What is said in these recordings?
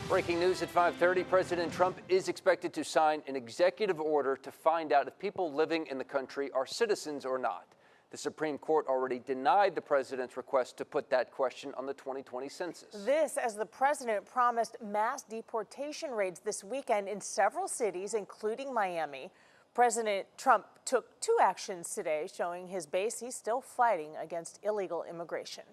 Breaking news at 5:30, President Trump is expected to sign an executive order to find out if people living in the country are citizens or not. The Supreme Court already denied the president's request to put that question on the 2020 census. This as the president promised mass deportation raids this weekend in several cities, including Miami. President Trump took two actions today, showing his base he's still fighting against illegal immigration.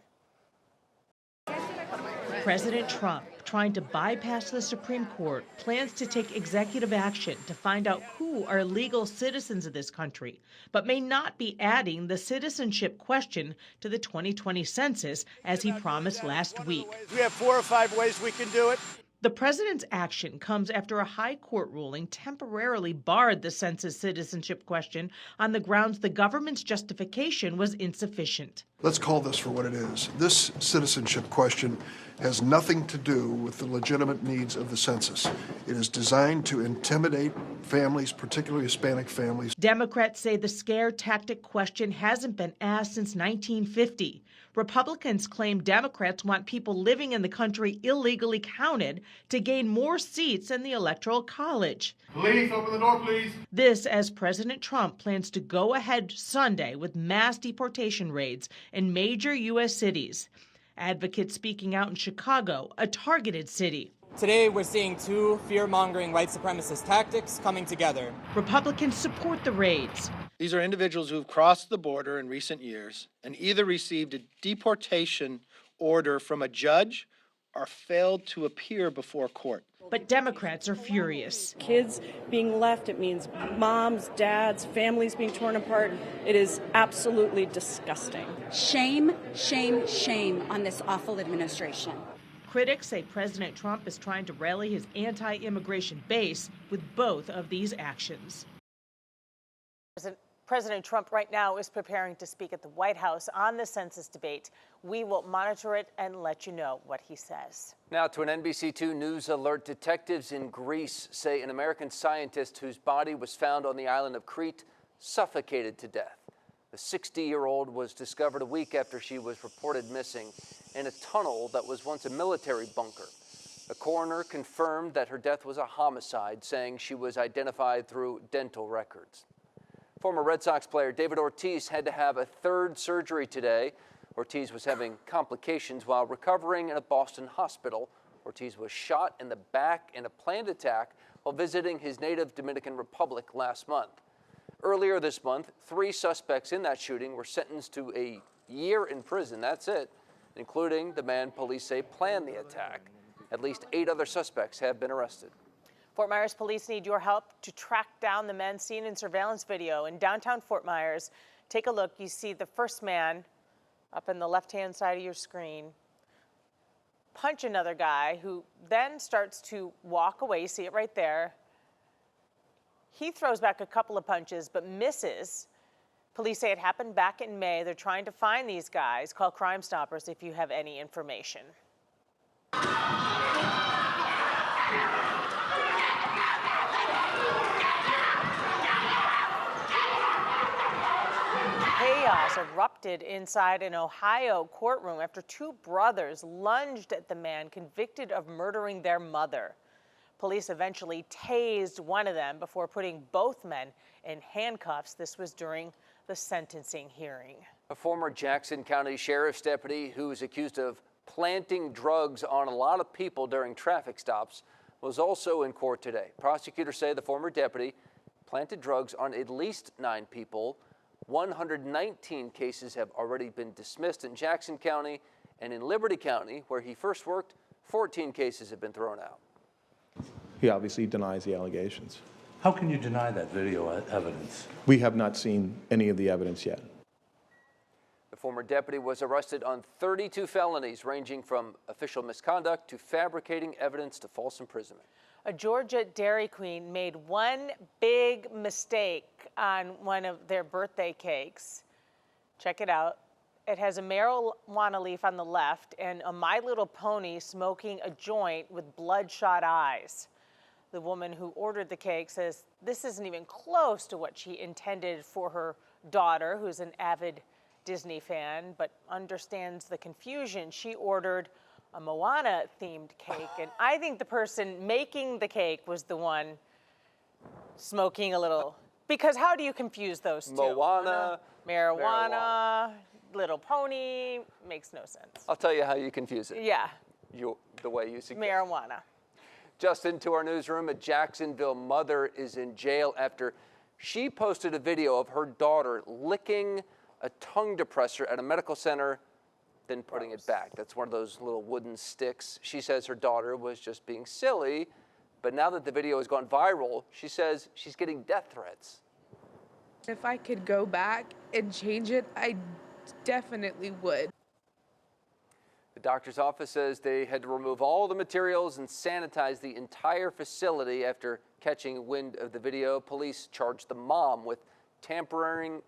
President Trump, trying to bypass the Supreme Court, plans to take executive action to find out who are legal citizens of this country, but may not be adding the citizenship question to the 2020 census as he promised last week. We have 4 or 5 ways we can do it. The president's action comes after a high court ruling temporarily barred the census citizenship question on the grounds the government's justification was insufficient. Let's call this for what it is. This citizenship question has nothing to do with the legitimate needs of the census. It is designed to intimidate families, particularly Hispanic families. Democrats say the scare tactic question hasn't been asked since 1950. Republicans claim Democrats want people living in the country illegally counted to gain more seats in the Electoral College. Please open the door, please. This as President Trump plans to go ahead Sunday with mass deportation raids in major U.S. cities. Advocates speaking out in Chicago, a targeted city. Today, we're seeing two fear-mongering white supremacist tactics coming together. Republicans support the raids. These are individuals who have crossed the border in recent years and either received a deportation order from a judge or failed to appear before court. But Democrats are furious. Kids being left, it means moms, dads, families being torn apart. It is absolutely disgusting. Shame, shame, shame on this awful administration. Critics say President Trump is trying to rally his anti-immigration base with both of these actions. President Trump right now is preparing to speak at the White House on the census debate. We will monitor it and let you know what he says. Now to an NBC2 News alert. Detectives in Greece say an American scientist whose body was found on the island of Crete suffocated to death. The 60-year-old was discovered a week after she was reported missing in a tunnel that was once a military bunker. A coroner confirmed that her death was a homicide, saying she was identified through dental records. Former Red Sox player David Ortiz had to have a third surgery today. Ortiz was having complications while recovering in a Boston hospital. Ortiz was shot in the back in a planned attack while visiting his native Dominican Republic last month. Earlier this month, 3 suspects in that shooting were sentenced to a year in prison. That's it, including the man police say planned the attack. At least 8 other suspects have been arrested. Fort Myers police need your help to track down the men seen in surveillance video in downtown Fort Myers. Take a look. You see the first man up in the left-hand side of your screen punch another guy who then starts to walk away. You see it right there. He throws back a couple of punches but misses. Police say it happened back in May. They're trying to find these guys. Call Crime Stoppers if you have any information. Chaos erupted inside an Ohio courtroom after 2 brothers lunged at the man convicted of murdering their mother. Police eventually tased one of them before putting both men in handcuffs. This was during the sentencing hearing. A former Jackson County Sheriff's deputy who is accused of planting drugs on a lot of people during traffic stops was also in court today. Prosecutors say the former deputy planted drugs on at least 9 people. 119 cases have already been dismissed in Jackson County, and in Liberty County, where he first worked, 14 cases have been thrown out. He obviously denies the allegations. How can you deny that video evidence? We have not seen any of the evidence yet. The former deputy was arrested on 32 felonies ranging from official misconduct to fabricating evidence to false imprisonment. A Georgia Dairy Queen made one big mistake on one of their birthday cakes. Check it out. It has a marijuana leaf on the left and a My Little Pony smoking a joint with bloodshot eyes. The woman who ordered the cake says this isn't even close to what she intended for her daughter, who's an avid Disney fan, but understands the confusion. She ordered a Moana themed cake. And I think the person making the cake was the one smoking a little. Because how do you confuse those two? Moana, marijuana, Little Pony, makes no sense. I'll tell you how you confuse it. Yeah, The way you suggest. marijuana. Justin, to our newsroom, a Jacksonville mother is in jail after she posted a video of her daughter licking a tongue depressor at a medical center, then putting it back. That's one of those little wooden sticks. She says her daughter was just being silly, but now that the video has gone viral, she says she's getting death threats. If I could go back and change it, I definitely would. The doctor's office says they had to remove all the materials and sanitize the entire facility after catching wind of the video. Police charged the mom with tampering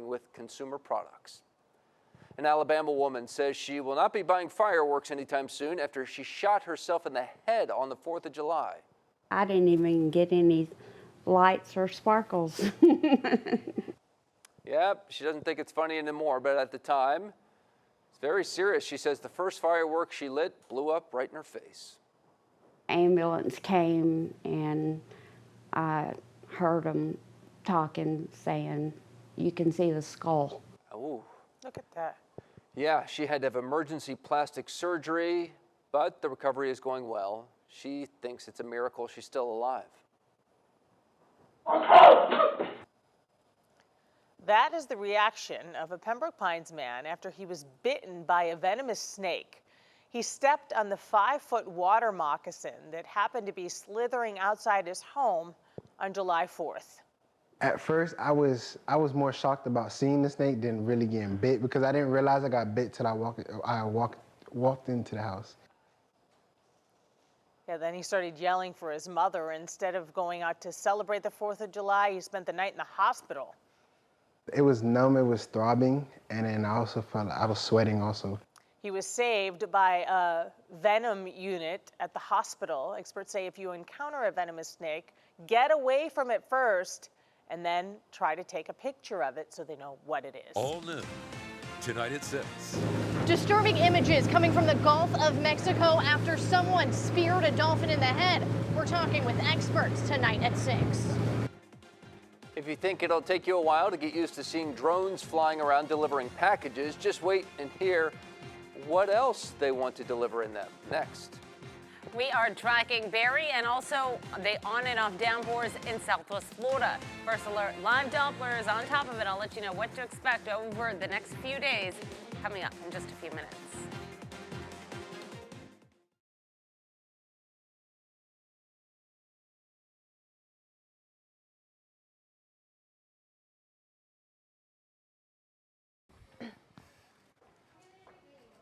with consumer products. An Alabama woman says she will not be buying fireworks anytime soon after she shot herself in the head on the 4th of July. I didn't even get any lights or sparkles. Yep, she doesn't think it's funny anymore, but at the time, it's very serious. She says the first firework she lit blew up right in her face. Ambulance came and I heard them talking, saying, "You can see the skull." Oh. Look at that. Yeah, she had to have emergency plastic surgery, but the recovery is going well. She thinks it's a miracle she's still alive. That is the reaction of a Pembroke Pines man after he was bitten by a venomous snake. He stepped on the 5-foot water moccasin that happened to be slithering outside his home on July 4th. At first, I was more shocked about seeing the snake than really getting bit, because I didn't realize I got bit till I walked into the house. Yeah, then he started yelling for his mother. Instead of going out to celebrate the 4th of July, he spent the night in the hospital. It was numb, it was throbbing, and then I also felt like I was sweating also. He was saved by a venom unit at the hospital. Experts say if you encounter a venomous snake, get away from it first and then try to take a picture of it so they know what it is. All new tonight at 6. Disturbing images coming from the Gulf of Mexico after someone speared a dolphin in the head. We're talking with experts tonight at 6. If you think it'll take you a while to get used to seeing drones flying around delivering packages, just wait and hear what else they want to deliver in them next. We are tracking Barry and also the on and off downpours in Southwest Florida. First alert, live Dopplers on top of it. I'll let you know what to expect over the next few days coming up in just a few minutes.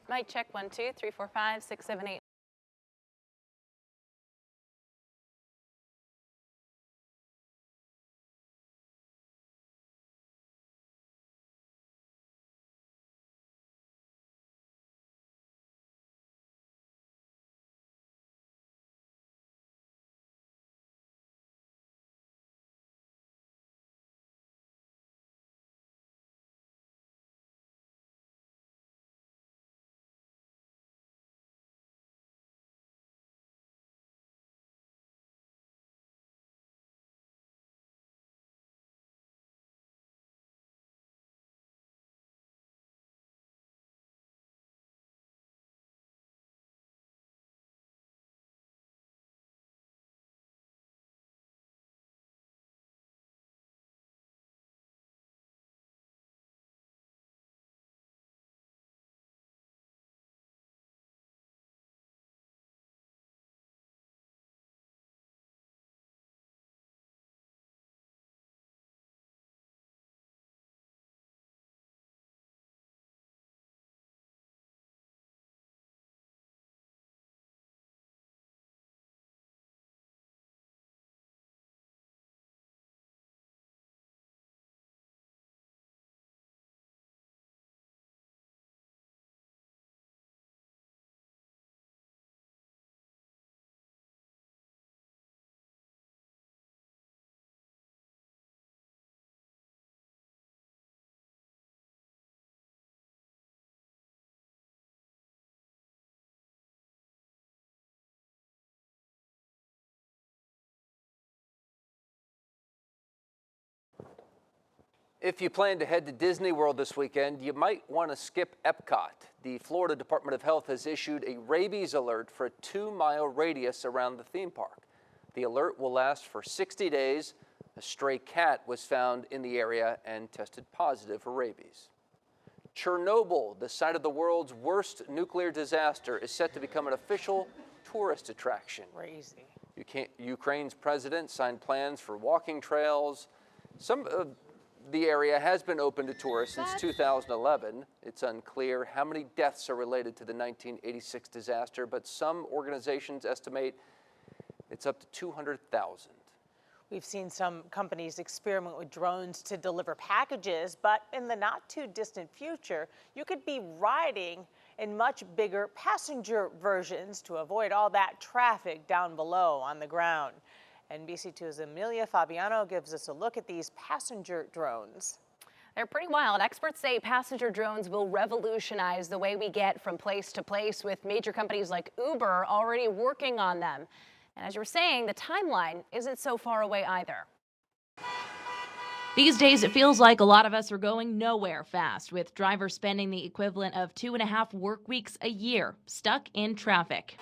Mic check 1 2 3 4 5 6 7 8. If you plan to head to Disney World this weekend, you might want to skip Epcot. The Florida Department of Health has issued a rabies alert for a 2-mile radius around the theme park. The alert will last for 60 days. A stray cat was found in the area and tested positive for rabies. Chernobyl, the site of the world's worst nuclear disaster, is set to become an official tourist attraction. Crazy. Ukraine's president signed plans for walking trails. Some of the area has been open to tourists since 2011. It's unclear how many deaths are related to the 1986 disaster, but some organizations estimate it's up to 200,000. We've seen some companies experiment with drones to deliver packages, but in the not too distant future, you could be riding in much bigger passenger versions to avoid all that traffic down below on the ground. NBC2's Amelia Fabiano gives us a look at these passenger drones. They're pretty wild. Experts say passenger drones will revolutionize the way we get from place to place, with major companies like Uber already working on them. And as you were saying, the timeline isn't so far away either. These days, it feels like a lot of us are going nowhere fast, with drivers spending the equivalent of 2.5 work weeks a year stuck in traffic.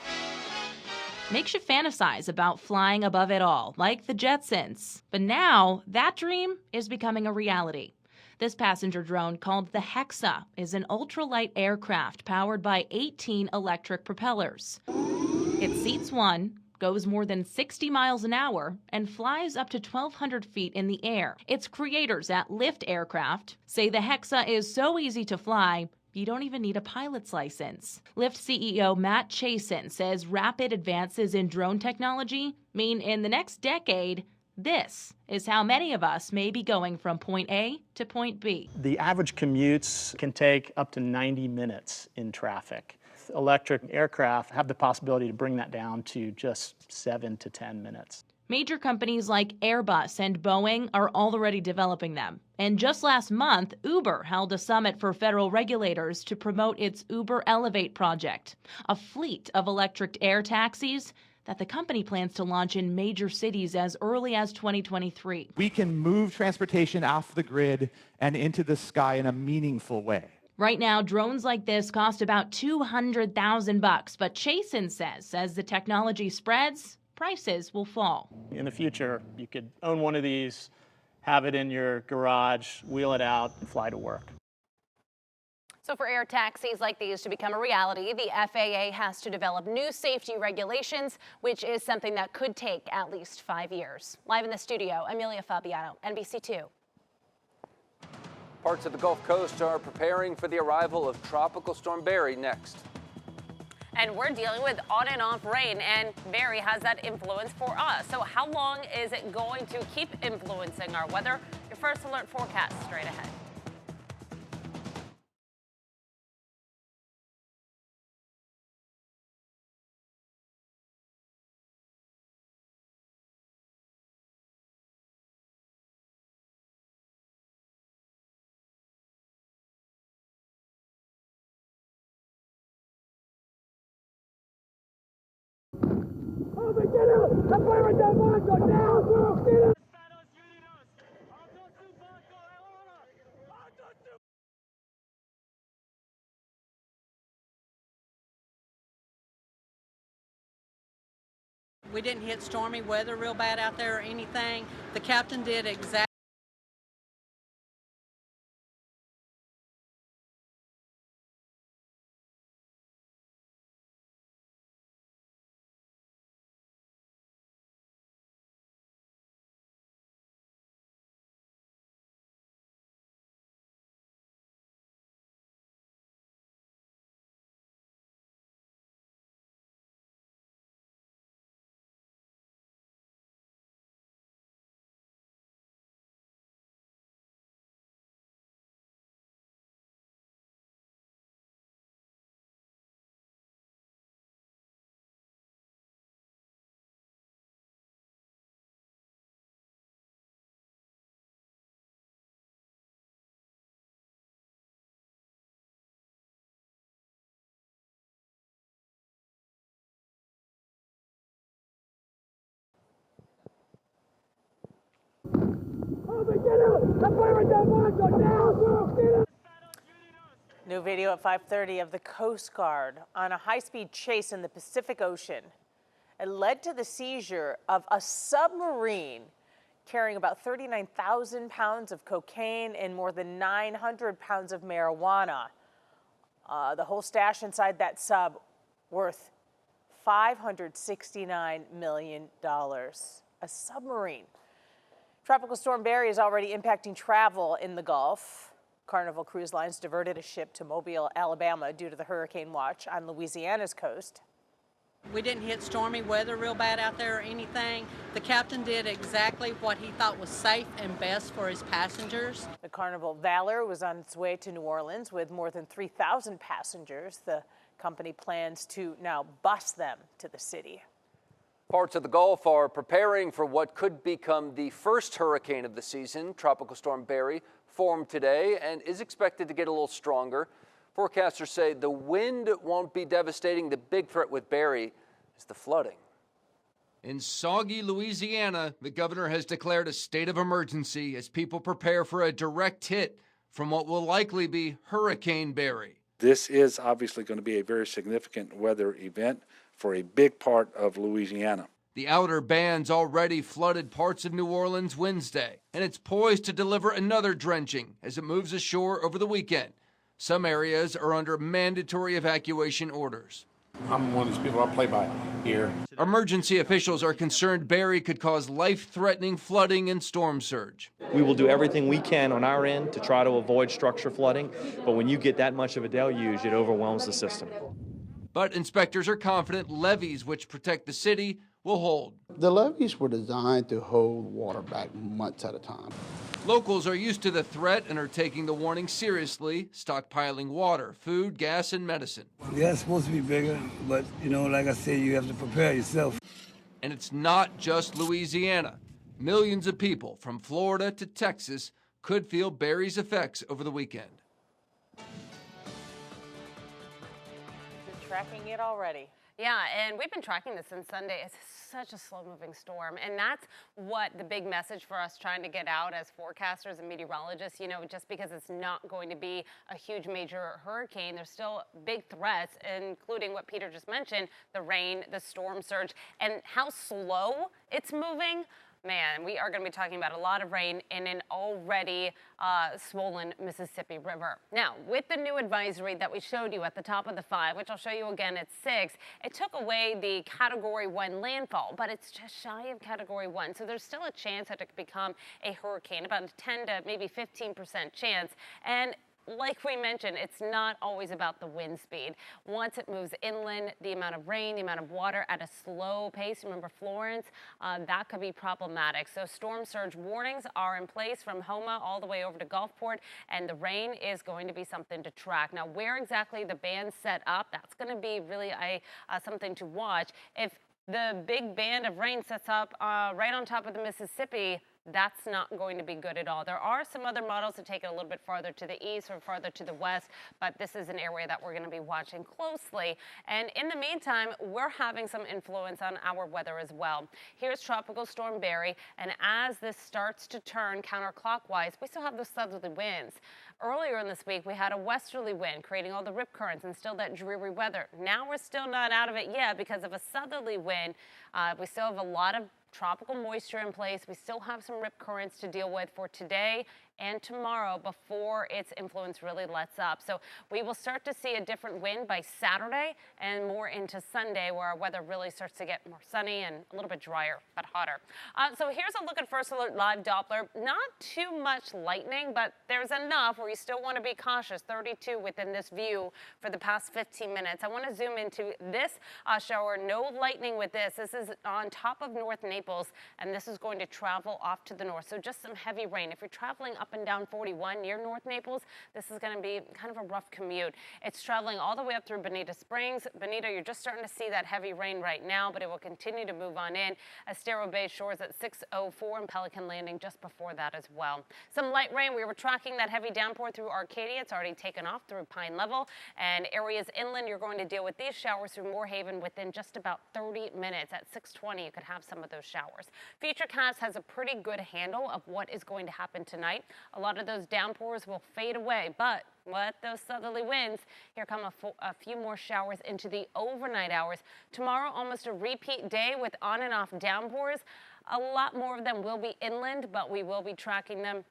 Makes you fantasize about flying above it all, like the Jetsons. But now, that dream is becoming a reality. This passenger drone, called the Hexa, is an ultralight aircraft powered by 18 electric propellers. It seats one, goes more than 60 miles an hour, and flies up to 1,200 feet in the air. Its creators at Lift Aircraft say the Hexa is so easy to fly, you don't even need a pilot's license. Lyft CEO Matt Chasin says rapid advances in drone technology mean in the next decade, this is how many of us may be going from point A to point B. The average commutes can take up to 90 minutes in traffic. Electric aircraft have the possibility to bring that down to just 7 to 10 minutes. Major companies like Airbus and Boeing are already developing them. And just last month, Uber held a summit for federal regulators to promote its Uber Elevate project, a fleet of electric air taxis that the company plans to launch in major cities as early as 2023. We can move transportation off the grid and into the sky in a meaningful way. Right now, drones like this cost about $200,000, but Chasin says as the technology spreads, prices will fall. In the future, you could own one of these, have it in your garage, wheel it out, and fly to work. So for air taxis like these to become a reality, the FAA has to develop new safety regulations, which is something that could take at least 5 years. Live in the studio, Amelia Fabiano, NBC2. Parts of the Gulf Coast are preparing for the arrival of Tropical Storm Barry next. And we're dealing with on and off rain, and Barry has that influence for us. So how long is it going to keep influencing our weather? Your first alert forecast straight ahead. Get out! That's why right there, Marco! Now! Get out! We didn't hit stormy weather real bad out there or anything. The captain did exactly New video at 5:30 of the Coast Guard on a high-speed chase in the Pacific Ocean. It led to the seizure of a submarine carrying about 39,000 pounds of cocaine and more than 900 pounds of marijuana. The whole stash inside that sub worth $569 million. A submarine. Tropical Storm Barry is already impacting travel in the Gulf. Carnival Cruise Lines diverted a ship to Mobile, Alabama due to the hurricane watch on Louisiana's coast. We didn't hit stormy weather real bad out there or anything. The captain did exactly what he thought was safe and best for his passengers. The Carnival Valor was on its way to New Orleans with more than 3,000 passengers. The company plans to now bus them to the city. Parts of the Gulf are preparing for what could become the first hurricane of the season. Tropical Storm Barry formed today and is expected to get a little stronger. Forecasters say the wind won't be devastating. The big threat with Barry is the flooding. In soggy Louisiana, the governor has declared a state of emergency as people prepare for a direct hit from what will likely be Hurricane Barry. This is obviously going to be a very significant weather event for a big part of Louisiana. The outer bands already flooded parts of New Orleans Wednesday, and it's poised to deliver another drenching as it moves ashore over the weekend. Some areas are under mandatory evacuation orders. I'm one of these people I play by here. Emergency officials are concerned Barry could cause life-threatening flooding and storm surge. We will do everything we can on our end to try to avoid structure flooding, but when you get that much of a deluge, it overwhelms the system. But inspectors are confident levees which protect the city will hold. The levees were designed to hold water back months at a time. Locals are used to the threat and are taking the warning seriously, stockpiling water, food, gas, and medicine. Yeah, it's supposed to be bigger, but, like I said, you have to prepare yourself. And it's not just Louisiana. Millions of people from Florida to Texas could feel Barry's effects over the weekend. You're tracking it already. Yeah, and we've been tracking this since Sunday. It's such a slow-moving storm, and that's what the big message for us trying to get out as forecasters and meteorologists, just because it's not going to be a huge major hurricane, there's still big threats, including what Peter just mentioned, the rain, the storm surge, and how slow it's moving. Man, we are going to be talking about a lot of rain in an already swollen Mississippi River. Now, with the new advisory that we showed you at the top of the 5, which I'll show you again at 6, it took away the Category 1 landfall, but it's just shy of Category 1. So there's still a chance that it could become a hurricane, about a 10 to maybe 15% chance. And like we mentioned, it's not always about the wind speed. Once it moves inland, the amount of rain, the amount of water at a slow pace, remember Florence, that could be problematic. So storm surge warnings are in place from Houma all the way over to Gulfport, and the rain is going to be something to track. Now, where exactly the band's set up, that's going to be really something to watch. If the big band of rain sets up right on top of the Mississippi, that's not going to be good at all. There are some other models that take it a little bit farther to the east or farther to the west, but this is an area that we're going to be watching closely. And in the meantime, we're having some influence on our weather as well. Here's Tropical Storm Barry, and as this starts to turn counterclockwise, we still have those southerly winds. Earlier in this week, we had a westerly wind creating all the rip currents and still that dreary weather. Now we're still not out of it yet because of a southerly wind. We still have a lot of tropical moisture in place. We still have some rip currents to deal with for today and tomorrow before its influence really lets up. So we will start to see a different wind by Saturday and more into Sunday, where our weather really starts to get more sunny and a little bit drier but hotter. So here's a look at First Alert Live Doppler. Not too much lightning, but there's enough where you still want to be cautious. 32 within this view for the past 15 minutes. I want to zoom into this shower. No lightning with this. This is on top of North Naples, and this is going to travel off to the north. So just some heavy rain. If you're traveling up up and down 41 near North Naples, this is going to be kind of a rough commute. It's traveling all the way up through Bonita Springs. Bonita, you're just starting to see that heavy rain right now, but it will continue to move on in. Estero Bay shores at 6:04 and Pelican Landing just before that as well. Some light rain. We were tracking that heavy downpour through Arcadia. It's already taken off through Pine Level, and areas inland, you're going to deal with these showers through Moorhaven within just about 30 minutes. At 6:20, you could have some of those showers. Futurecast has a pretty good handle of what is going to happen tonight. A lot of those downpours will fade away, but with those southerly winds, here come a few more showers into the overnight hours. Tomorrow, almost a repeat day with on and off downpours. A lot more of them will be inland, but we will be tracking them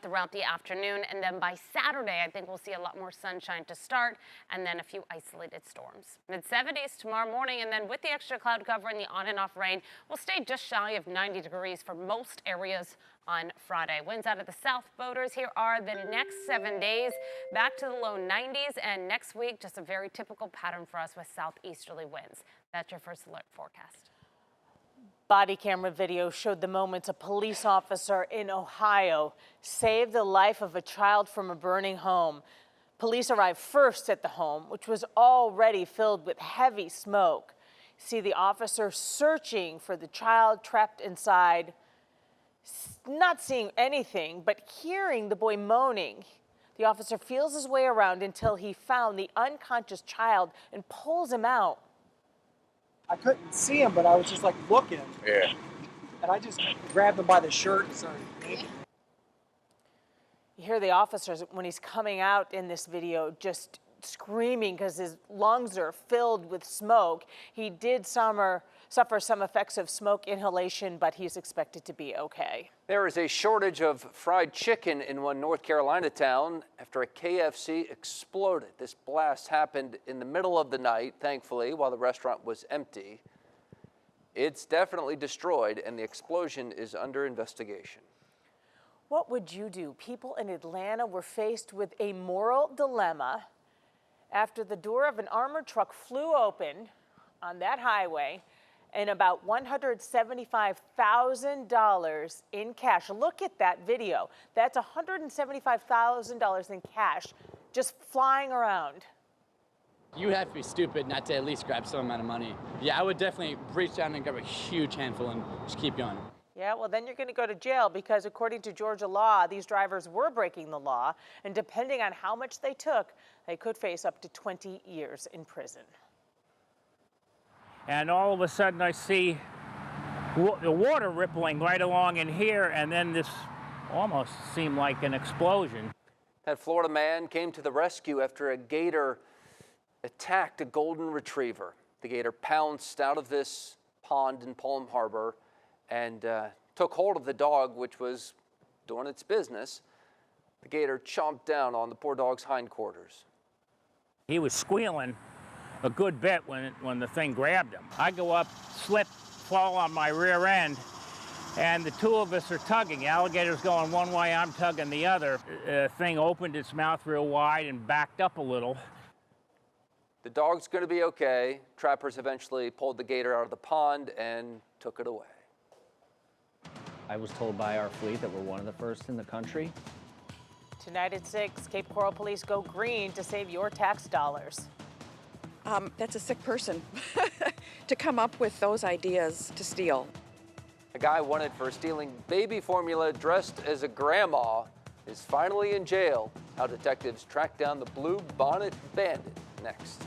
throughout the afternoon. And then by Saturday, I think we'll see a lot more sunshine to start, and then a few isolated storms. Mid-70s tomorrow morning, and then with the extra cloud cover and the on and off rain, we'll stay just shy of 90 degrees for most areas on Friday. Winds out of the south, boaters. Here are the next 7 days, back to the low 90s, and next week, just a very typical pattern for us with southeasterly winds. That's your first alert forecast. Body camera video showed the moments a police officer in Ohio saved the life of a child from a burning home. Police arrived first at the home, which was already filled with heavy smoke. See the officer searching for the child trapped inside, not seeing anything, but hearing the boy moaning. The officer feels his way around until he found the unconscious child and pulls him out. I couldn't see him, but I was just like looking. Yeah. And I just grabbed him by the shirt and started yanking. You hear the officers when he's coming out in this video just screaming because his lungs are filled with smoke. He did suffer some effects of smoke inhalation, but he's expected to be okay. There is a shortage of fried chicken in one North Carolina town after a KFC exploded. This blast happened in the middle of the night, thankfully, while the restaurant was empty. It's definitely destroyed, and the explosion is under investigation. What would you do? People in Atlanta were faced with a moral dilemma after the door of an armored truck flew open on that highway and about $175,000 in cash. Look at that video. That's $175,000 in cash just flying around. You would have to be stupid not to at least grab some amount of money. Yeah, I would definitely reach down and grab a huge handful and just keep going. Yeah, well, then you're going to go to jail because according to Georgia law, these drivers were breaking the law, and depending on how much they took, they could face up to 20 years in prison. And all of a sudden I see the water rippling right along in here, and then this almost seemed like an explosion. That Florida man came to the rescue after a gator attacked a golden retriever. The gator pounced out of this pond in Palm Harbor and took hold of the dog, which was doing its business. The gator chomped down on the poor dog's hindquarters. He was squealing a good bit when the thing grabbed him. I go up, slip, fall on my rear end, and the two of us are tugging. The alligator's going one way, I'm tugging the other. The thing opened its mouth real wide and backed up a little. The dog's going to be okay. Trappers eventually pulled the gator out of the pond and took it away. I was told by our fleet that we're one of the first in the country. Tonight at 6, Cape Coral Police go green to save your tax dollars. That's a sick person to come up with those ideas to steal. A guy wanted for stealing baby formula dressed as a grandma is finally in jail. How detectives track down the blue bonnet bandit next.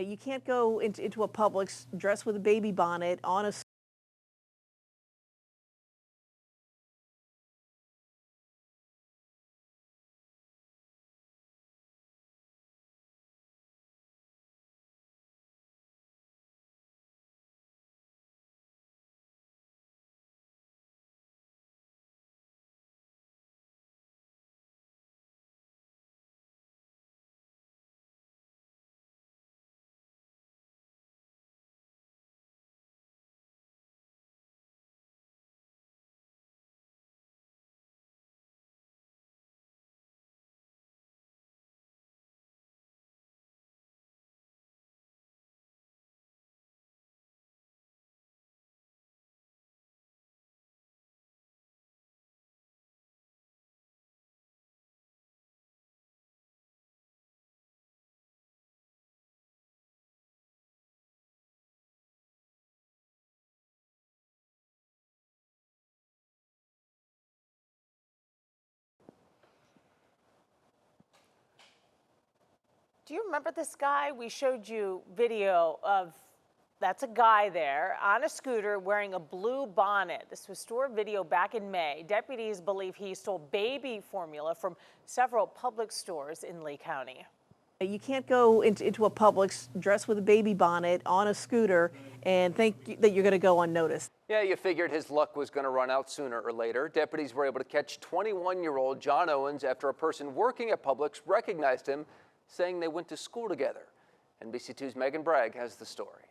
You can't go into a Publix dressed with a baby bonnet on a Do you remember this guy? We showed you video of, that's a guy there on a scooter wearing a blue bonnet. This was stored video back in May. Deputies believe he stole baby formula from several Publix stores in Lee County. You can't go into a Publix dressed with a baby bonnet on a scooter and think that you're going to go unnoticed. Yeah, you figured his luck was going to run out sooner or later. Deputies were able to catch 21-year-old John Owens after a person working at Publix recognized him, saying they went to school together. NBC2's Megan Bragg has the story.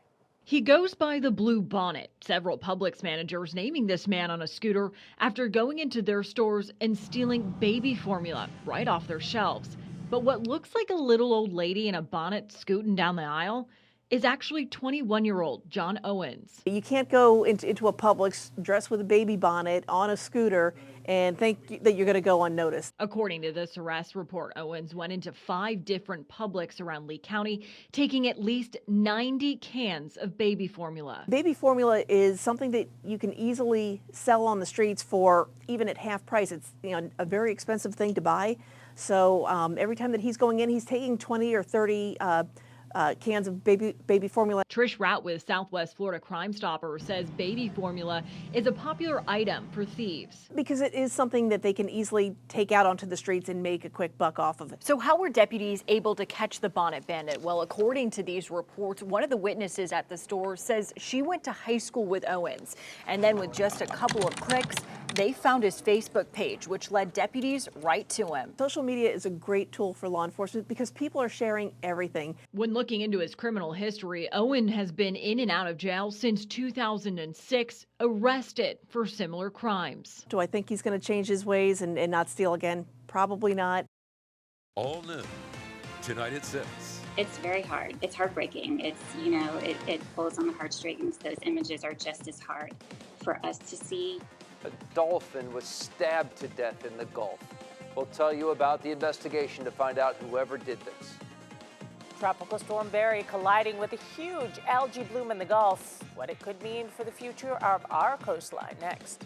He goes by the blue bonnet. Several Publix managers naming this man on a scooter after going into their stores and stealing baby formula right off their shelves. But what looks like a little old lady in a bonnet scooting down the aisle is actually 21-year-old John Owens. You can't go into a Publix dressed with a baby bonnet on a scooter and think that you're going to go unnoticed. According to this arrest report, Owens went into 5 different Publix around Lee County, taking at least 90 cans of baby formula. Baby formula is something that you can easily sell on the streets for even at half price. It's a very expensive thing to buy. So every time that he's going in, he's taking 20 or 30 cans of baby formula. Trish Rout with Southwest Florida Crime Stoppers says baby formula is a popular item for thieves. Because it is something that they can easily take out onto the streets and make a quick buck off of it. So how were deputies able to catch the bonnet bandit? Well, according to these reports, one of the witnesses at the store says she went to high school with Owens. And then with just a couple of clicks, they found his Facebook page, which led deputies right to him. Social media is a great tool for law enforcement because people are sharing everything. When looking into his criminal history, Owen has been in and out of jail since 2006, arrested for similar crimes. Do I think he's going to change his ways and not steal again? Probably not. All new tonight at 6. It's very hard. It's heartbreaking. It's, it pulls on the heartstrings. Those images are just as hard for us to see. A dolphin was stabbed to death in the Gulf. We'll tell you about the investigation to find out whoever did this. Tropical storm Barry colliding with a huge algae bloom in the Gulf. What it could mean for the future of our coastline next.